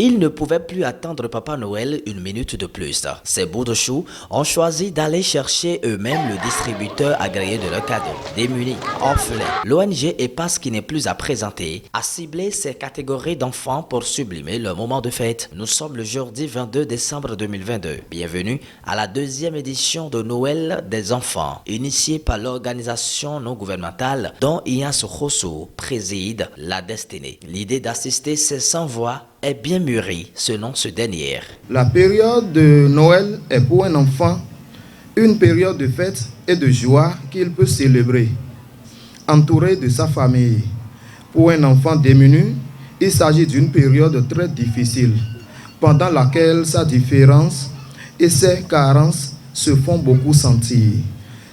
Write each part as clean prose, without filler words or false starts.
Ils ne pouvaient plus attendre Papa Noël une minute de plus. Ces bouts de chou ont choisi d'aller chercher eux-mêmes le distributeur agréé de leurs cadeaux. Démunis, orphelins, l'ONG EPAS, qui n'est plus à présenter, a ciblé ces catégories d'enfants pour sublimer leur moment de fête. Nous sommes le jeudi 22 décembre 2022. Bienvenue à la deuxième édition de Noël des enfants, initiée par l'organisation non gouvernementale dont Ignace Rosso préside la destinée. L'idée d'assister ces sans-voix est bien mûrie selon ce dernier. La période de Noël est pour un enfant une période de fête et de joie qu'il peut célébrer, entouré de sa famille. Pour un enfant démuni, il s'agit d'une période très difficile, pendant laquelle sa différence et ses carences se font beaucoup sentir.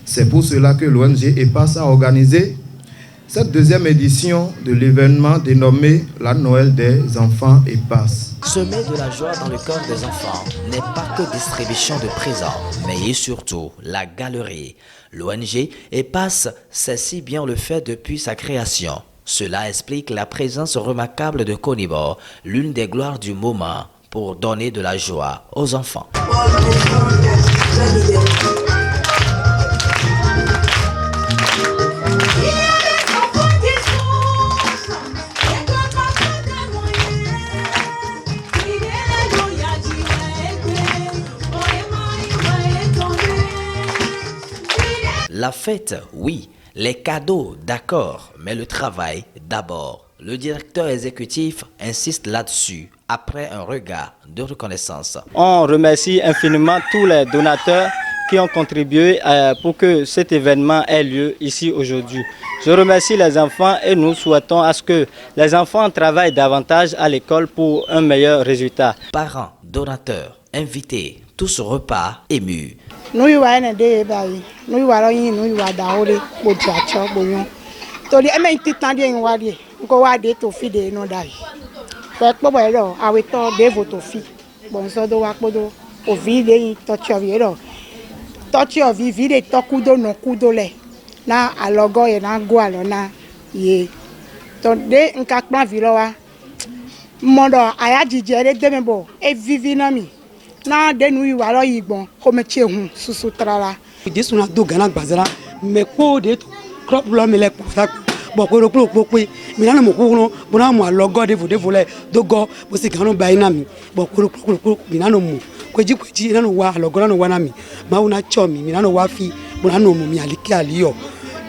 C'est pour cela que l'ONG EPAS a organisé cette deuxième édition de l'événement dénommé la Noël des enfants EPAS. Semer de la joie dans le cœur des enfants n'est pas que distribution de présents, mais surtout la galerie. L'ONG EPAS sait si bien le fait depuis sa création. Cela explique la présence remarquable de Conibor, l'une des gloires du moment, pour donner de la joie aux enfants. La fête, oui. Les cadeaux, d'accord. Mais le travail, d'abord. Le directeur exécutif insiste là-dessus, après un regard de reconnaissance. On remercie infiniment tous les donateurs qui ont contribué pour que cet événement ait lieu ici aujourd'hui. Je remercie les enfants et nous souhaitons à ce que les enfants travaillent davantage à l'école pour un meilleur résultat. Parents, donateurs, invités, tous repas émus. Na alogo ye na go alona ye to de nka kpan vilowa mondo aya jijere demebo e vivi na mi na de nu iwa lo yigbon ko me che hun susu trala disu na do gana gbazara me ko de crop lo mi le pa bo ko ro pe mi na mo ku no bo na mo alogo de vo le dogo bo si kan no ba ina mi bo ko ro mi na no mo kweji na no wa alogo na no wa na mi ma una cho mi na no wa fi bo na no mo mi aliki aliyo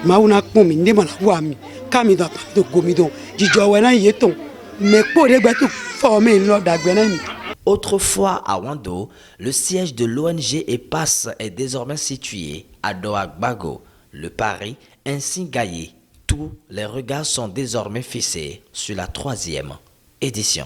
mauna kpon mi ndé mana wa mi ka mi do to gomi do jijo we na ye ton me po de gbe tu fo mi lo dagbe na mi. Autrefois à Wando, le siège de l'ONG EPAS est désormais situé à Doagbago. Le pari ainsi gagné, tous les regards sont désormais fixés sur la 3e édition.